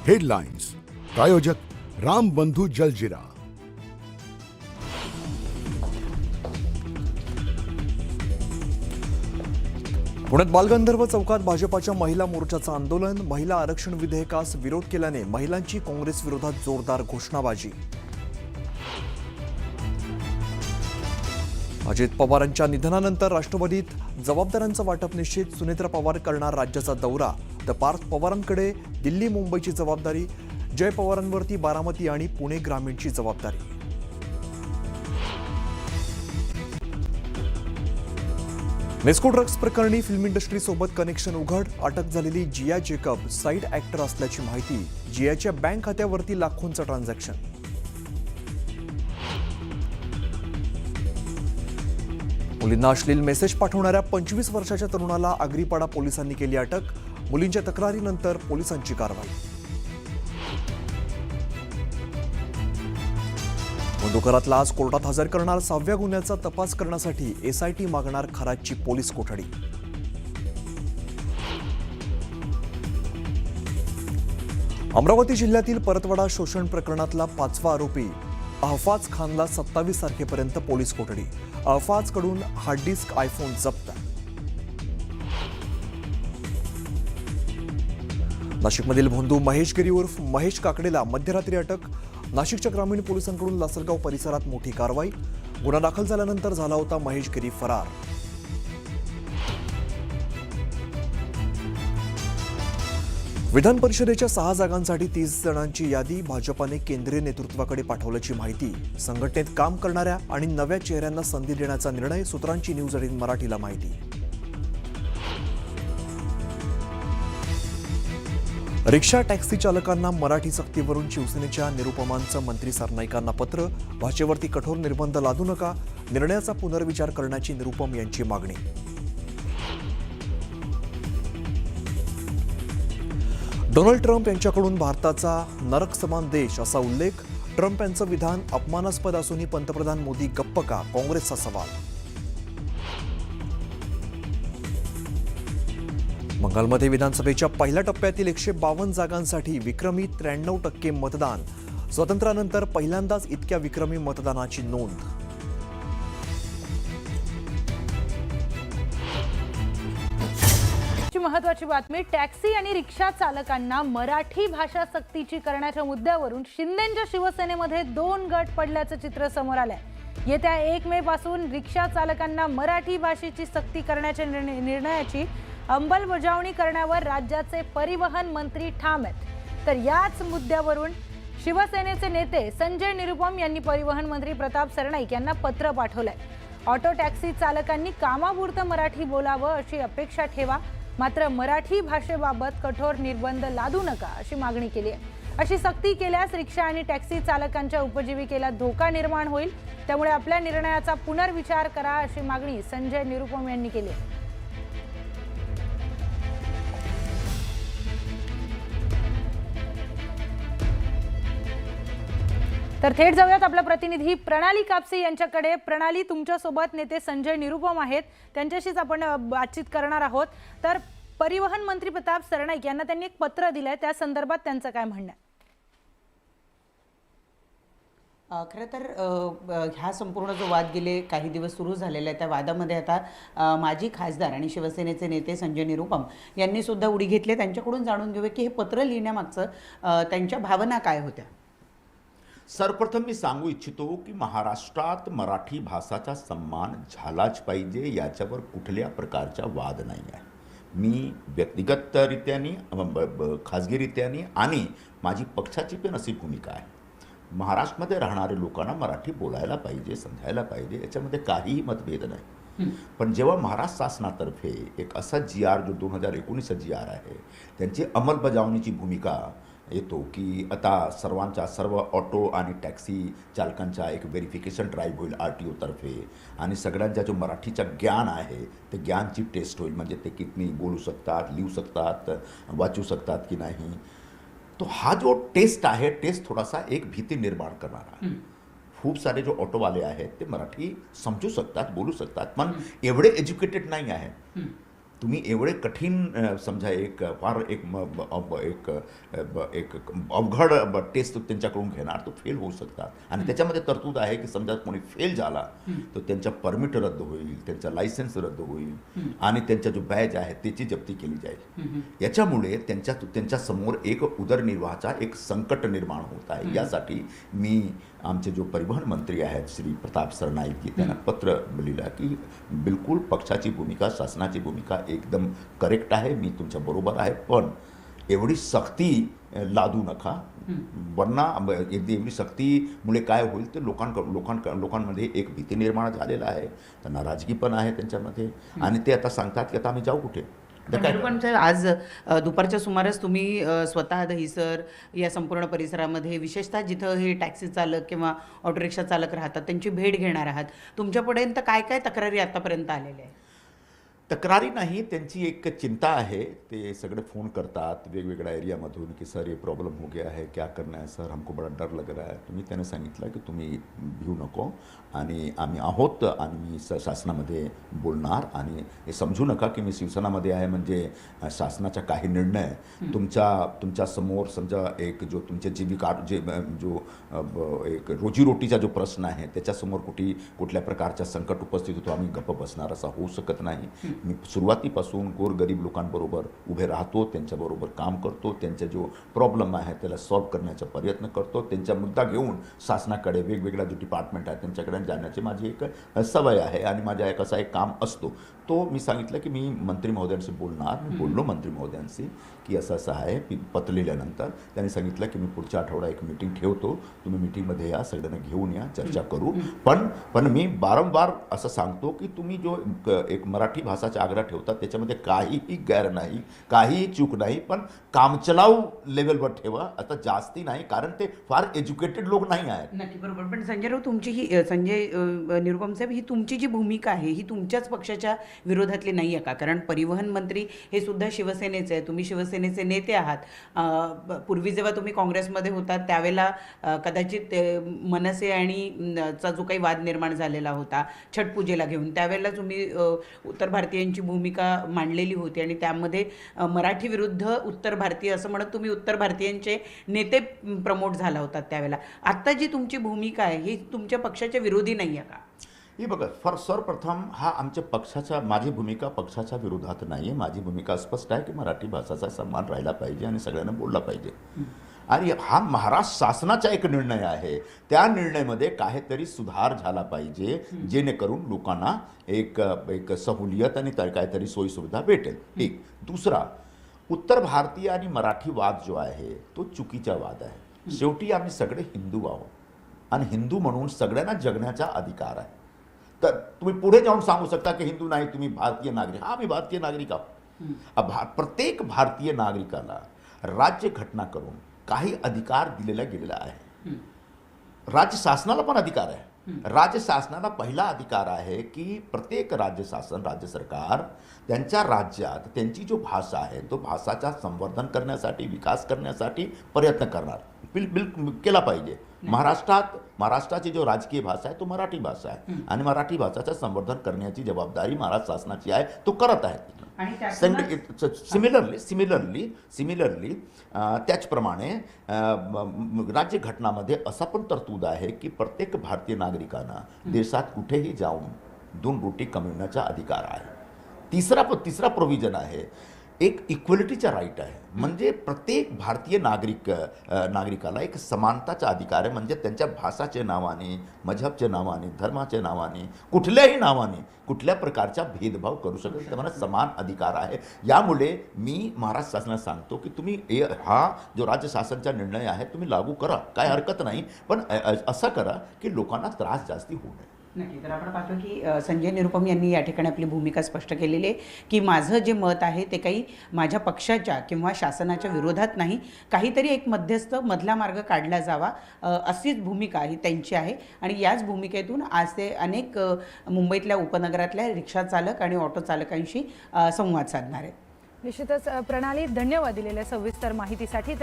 Headlines प्रायोजक राम बंधू जलजिरा। पुण्यात बालगंधर्व चौकात भाजपाच्या महिला मोर्चाचं आंदोलन। महिला आरक्षण विधेयकास विरोध केल्याने महिलांची काँग्रेस विरोधात जोरदार घोषणाबाजी। अजित पवारांच्या निधनानंतर राष्ट्रवादीत जबाबदाऱ्यांचं वाटप निश्चित। सुनेत्रा पवार करणार राज्याचा दौरा, तर पार्थ पवारांकडे दिल्ली मुंबईची जबाबदारी। जय पवारांवरती बारामती आणि पुणे ग्रामीणची जबाबदारी। मेस्को ड्रग्ज प्रकरणी फिल्म इंडस्ट्रीसोबत कनेक्शन उघड। अटक झालेली जिया जेकब साईड ॲक्टर असल्याची माहिती। जियाच्या बँक खात्यावरती लाखोंचं ट्रान्झॅक्शन। मुलींना अश्लील मेसेज पाठवणाऱ्या 25 वर्षाच्या तरुणाला आगरीपाडा पोलिसांनी केली अटक। मुलींच्या तक्रारीनंतर पोलिसांची कारवाई। बंदुकरातला आज कोर्टात हजर करणार। 6व्या गुन्ह्याचा तपास करण्यासाठी एसआयटी मागणार खरातची पोलीस कोठडी। अमरावती जिल्ह्यातील परतवाडा शोषण प्रकरणातला 5वा आरोपी अहफाज खानला 27 तारखेपर्यंत पोलीस कोठडी। अहफाजकडून हार्ड डिस्क आयफोन जप्त। नाशिकमधील भोंदू महेश गिरी उर्फ महेश काकडेला मध्यरात्री अटक। नाशिकच्या ग्रामीण पोलिसांकडून लासलगाव परिसरात मोठी कारवाई। गुन्हा दाखल झाल्यानंतर झाला होता महेश गिरी फरार। विधान परिषदेच्या 6 जागांसाठी 30 जणांची यादी भाजपाने केंद्रीय नेतृत्वाकडे पाठवल्याची माहिती। संघटनेत काम करणाऱ्या आणि नव्या चेहऱ्यांना संधी देण्याचा निर्णय। सूत्रांची न्यूज 18 मराठीला माहिती। रिक्षा टॅक्सी चालकांना मराठी सक्तीवरून शिवसेनेच्या निरुपमांचं मंत्री सरनाईकांना पत्र। भाषेवरती कठोर निर्बंध लादू नका, निर्णयाचा पुनर्विचार करण्याची निरुपम यांची मागणी। डोनाल्ड ट्रम्प यांच्याकडून भारताचा नरक समान देश असा उल्लेख। ट्रम्प यांचं विधान अपमानास्पद असूनही पंतप्रधान मोदी गप्प का, काँग्रेसचा सवाल। बंगालमध्ये विधानसभेच्या पहिल्या टप्प्यातील 152 जागांसाठी विक्रमी 93% मतदान। स्वातंत्र्यानंतर पहिल्यांदाच इतक्या विक्रमी मतदानाची नोंद। महत्त्वाची बातमी, टॅक्सी आणि रिक्षा चालकांना मराठी भाषा सक्तीची करण्याच्या मुद्द्यावरून शिंदेंच्या शिवसेनेमध्ये 2 गट पडल्याचं चित्र समोर आलंय। येत्या 1 मे पासून रिक्षा चालकांना मराठी भाषेची सक्ती करण्याच्या निर्णयाची अंमलबजावणी करण्यावर राज्याचे परिवहन मंत्री ठाम आहेत। तर याच मुद्द्यावरून शिवसेनेचे नेते संजय निरुपम यांनी परिवहन मंत्री प्रताप सरनाईक यांना पत्र पाठवलंय। ऑटो टॅक्सी चालकांनी कामापुरतं मराठी बोलावं अशी अपेक्षा ठेवा, मात्र मराठी भाषेबाबत कठोर निर्बंध लादू नका अशी मागणी केली आहे। अशी सक्ती केल्यास रिक्षा आणि टॅक्सी चालकांच्या उपजीविकेला धोका निर्माण होईल, त्यामुळे आपल्या निर्णयाचा पुनर्विचार करा अशी मागणी संजय निरुपम यांनी केली आहे। तर थेट जाऊयात आपला प्रतिनिधी प्रणाली कापसे यांच्याकडे। प्रणाली, तुमच्यासोबत नेते संजय निरुपम आहेत, त्यांच्याशीच आपण बातचीत करणार आहोत। तर परिवहन मंत्री प्रताप सरनाईक यांना त्यांनी एक पत्र दिलंय, त्या संदर्भात त्यांचं काय म्हणणं आहे? खरं तर ह्या संपूर्ण जो वाद गेले काही दिवस सुरू झालेला आहे, त्या वादामध्ये आता माजी खासदार आणि शिवसेनेचे नेते संजय निरुपम यांनी सुद्धा उडी घेतली। त्यांच्याकडून जाणून घेऊया की हे पत्र लिहिण्यामागचं त्यांच्या भावना काय होत्या। सर्वप्रथम मी सांगू इच्छितो की महाराष्ट्रात मराठी भाषाचा सन्मान झालाच पाहिजे, याच्यावर कुठल्या प्रकारचा वाद नाही आहे। मी व्यक्तिगतरित्याने खाजगीरित्याने आणि माझी पक्षाची पण अशी भूमिका आहे, महाराष्ट्रामध्ये राहणारे लोकांना मराठी बोलायला पाहिजे, समजायला पाहिजे, याच्यामध्ये काहीही मतभेद नाही। पण जेव्हा महाराष्ट्र शासनातर्फे एक असा GR जो 2019 GR आहे, त्यांची अंमलबजावणीची भूमिका येतो की आता सर्व ऑटो आणि टॅक्सी चालकांचा एक व्हेरिफिकेशन ड्राईव्ह होईल RTO तर्फे, आणि सगळ्यांचा जो मराठीचा ज्ञान आहे ते ज्ञानची टेस्ट होईल, म्हणजे ते कितनी बोलू शकतात, लिहू शकतात, वाचू शकतात की नाही। तो हा जो टेस्ट आहे, टेस्ट थोडासा एक भीती निर्माण करणारा। खूप सारे जो ऑटोवाले आहेत ते मराठी समजू शकतात, बोलू शकतात, पण एवढे एज्युकेटेड नाही आहेत। तुम्ही एवढे कठीण समजा एक फार एक एक अवघड टेस्ट त्यांच्याकडून घेणार, तो फेल होऊ शकतात आणि त्याच्यामध्ये तरतूद आहे की समजा कोणी फेल झाला तर त्यांच्या परमिट रद्द होईल, त्यांचा लायसन्स रद्द होईल आणि त्यांचा जो बॅज आहे त्याची जप्ती केली जाईल. याच्यामुळे त्यांच्या समोर एक उदरनिर्वाहाचा एक संकट निर्माण होत आहे. यासाठी मी आमचे जो परिवहन मंत्री आहेत श्री प्रताप सरनाईक त्यांना पत्र लिहिलं की बिलकुल पक्षाची भूमिका, शासनाची भूमिका एकदम करेक्ट आहे, मी तुमच्या बरोबर आहे, पण एवढी सक्ती लादू नका. वरना एवढी सक्तीमुळे काय होईल तर लोकांमध्ये एक भीती निर्माण झालेला आहे, त्यांना राजकीय पण आहे त्यांच्यामध्ये आणि ते आता सांगतात की आता आम्ही जाऊ कुठे. पण आज दुपारच्या सुमारास तुम्ही स्वतः दहिसर या संपूर्ण परिसरामध्ये विशेषतः जिथं हे टॅक्सी चालक किंवा ऑटो रिक्षा चालक राहतात त्यांची भेट घेणार आहात. तुमच्यापर्यंत काय काय तक्रारी आतापर्यंत आलेल्या आहे? तक्रारी नाही, त्यांची एक चिंता आहे. ते सगळे फोन करतात वेगवेगळ्या एरियामधून की सर ये प्रॉब्लम हो गया है, क्या करना है सर, हमको बड़ा डर लग रहा है. तुम्ही त्यांना सांगितलं की तुम्ही भिऊ नको आणि आम्ही आहोत आणि मी शासनामध्ये बोलणार आणि हे समजू नका की मी शिवसेनामध्ये आहे म्हणजे शासनाचा काही निर्णय तुमच्या समोर समजा एक जो तुमचे जीविका जो एक रोजीरोटीचा जो प्रश्न आहे त्याच्यासमोर कुठल्या प्रकारचा संकट उपस्थित होतो आम्ही गप्प बसणार असं होऊ शकत नाही. मी सुरुवातीपासून गोरगरीब लोकांबरोबर उभे राहतो, त्यांच्याबरोबर काम करतो, त्यांचा जो प्रॉब्लेम आहे त्याला सॉल्व्ह करण्याचा प्रयत्न करतो. त्यांचा मुद्दा घेऊन शासनाकडे वेगवेगळ्या जो डिपार्टमेंट आहे त्यांच्याकडे जाण्याची माझी एक सवय आहे आणि माझा एक असा एक काम असतो. तो मी सांगितलं की मी मंत्री महोदयांशी बोलणार. मी बोललो मंत्री महोदयांशी की असं आहे. पत्र लिहिल्यानंतर त्यांनी सांगितलं की मी पुढच्या आठवडा एक मीटिंग ठेवतो, तुम्ही मीटिंगमध्ये या, सगळ्यांना घेऊन या, चर्चा करू. पण मी वारंवार असं सांगतो की तुम्ही जो एक मराठी भाषाचा आग्रह ठेवतात त्याच्यामध्ये काहीही गैर नाही, काहीही चूक नाही, पण कामचलाऊ लेवलवर ठेवा, आता जास्ती नाही, कारण ते फार एज्युकेटेड लोक नाही आहेत. नक्की बरोबर. पण संजय राऊत तुमची ही निरुपम साहेब ही तुमची जी भूमिका आहे ही तुमच्याच पक्षाच्या विरोधातली नाही आहे का? कारण परिवहन मंत्री हे सुद्धा शिवसेनेचे आहे, तुम्ही शिवसेनेचे नेते आहात. पूर्वी जेव्हा तुम्ही काँग्रेसमध्ये होता त्यावेळेला कदाचित मनसे आणि चा जो काही वाद निर्माण झालेला होता छटपूजेला घेऊन, त्यावेळेला तुम्ही उत्तर भारतीयांची भूमिका मांडलेली होती आणि त्यामध्ये मराठी विरुद्ध उत्तर भारतीय असं म्हणत तुम्ही उत्तर भारतीयांचे नेते प्रमोट झाला होता त्यावेळेला. आत्ता जी तुमची भूमिका आहे ही तुमच्या पक्षाच्या विरोधी नाही आहे का? ही बघा, सर्वप्रथम हा आमच्या पक्षाचा, माझी भूमिका पक्षाच्या विरोधात नाही आहे. माझी भूमिका स्पष्ट आहे की मराठी भाषेचा सन्मान राहिला पाहिजे आणि सगळ्यांना बोलला पाहिजे. आणि हा महाराष्ट्र शासनाचा एक निर्णय आहे, त्या निर्णयामध्ये काहीतरी सुधार झाला पाहिजे जेणेकरून लोकांना एक सहूलियत आणि काहीतरी सोयीसुविधा भेटेल. एक दुसरा, उत्तर भारतीय आणि मराठी वाद जो आहे तो चुकीचा वाद आहे. शेवटी आम्ही सगळे हिंदू आहोत आणि हिंदू म्हणून सगळ्यांना जगण्याचा अधिकार आहे. तर तुम्ही पुढे जाऊन सांगू शकता की हिंदू नाही, तुम्ही भारतीय नागरिक. हा, आम्ही भारतीय नागरिक आहोत. प्रत्येक भारतीय नागरिकाला राज्य घटना करून काही अधिकार दिलेला गेलेला आहे. राज्य शासनाला पण अधिकार आहे. राज्य शासनाला पहिला अधिकार आहे की प्रत्येक राज्य सरकार त्यांच्या राज्यात त्यांची जो भाषा आहे तो भाषाचा संवर्धन करण्यासाठी, विकास करण्यासाठी प्रयत्न करणार केला पाहिजे. महाराष्ट्राची जो राजकीय भाषा आहे तो मराठी भाषा आहे आणि मराठी भाषाचं संवर्धन करण्याची जबाबदारी महाराष्ट्र शासनाची आहे, तो करत आहे. सिमिलरली त्याचप्रमाणे राज्य घटनामध्ये असा पण तरतूद आहे की प्रत्येक भारतीय नागरिकांना देशात कुठेही जाऊन 2 रोटी कमविण्याचा अधिकार आहे. तिसरा प्रोव्हिजन आहे, एक इक्वलिटीचा राईट आहे, म्हणजे प्रत्येक भारतीय नागरिकाला एक समानताचा अधिकार आहे. म्हणजे त्यांच्या भाषाच्या नावाने, मजहबच्या नावाने, धर्माच्या नावाने, कुठल्याही नावाने कुठल्या प्रकारचा भेदभाव करू शकत त्यांना समान अधिकार आहे. यामुळे मी महाराष्ट्र शासनाला सांगतो की तुम्ही हा जो राज्य शासनाचा निर्णय आहे तुम्ही लागू करा, काय हरकत नाही, पण असं करा की लोकांना त्रास जास्ती होऊ नये. नक्की. तर आपण पाहतो की संजय निरुपम यांनी या ठिकाणी आपली भूमिका स्पष्ट केलेली आहे की माझं जे मत आहे ते काही माझ्या पक्षाच्या किंवा शासनाच्या विरोधात नाही, काहीतरी एक मध्यस्थ मधला मार्ग काढला जावा, अशीच भूमिका ही त्यांची आहे. आणि याच भूमिकेतून आज ते अनेक मुंबईतल्या उपनगरातल्या रिक्षा चालक आणि ऑटो चालकांशी संवाद साधणार आहेत. निश्चितच प्रणाली, धन्यवाद दिलेल्या सविस्तर माहितीसाठी. तर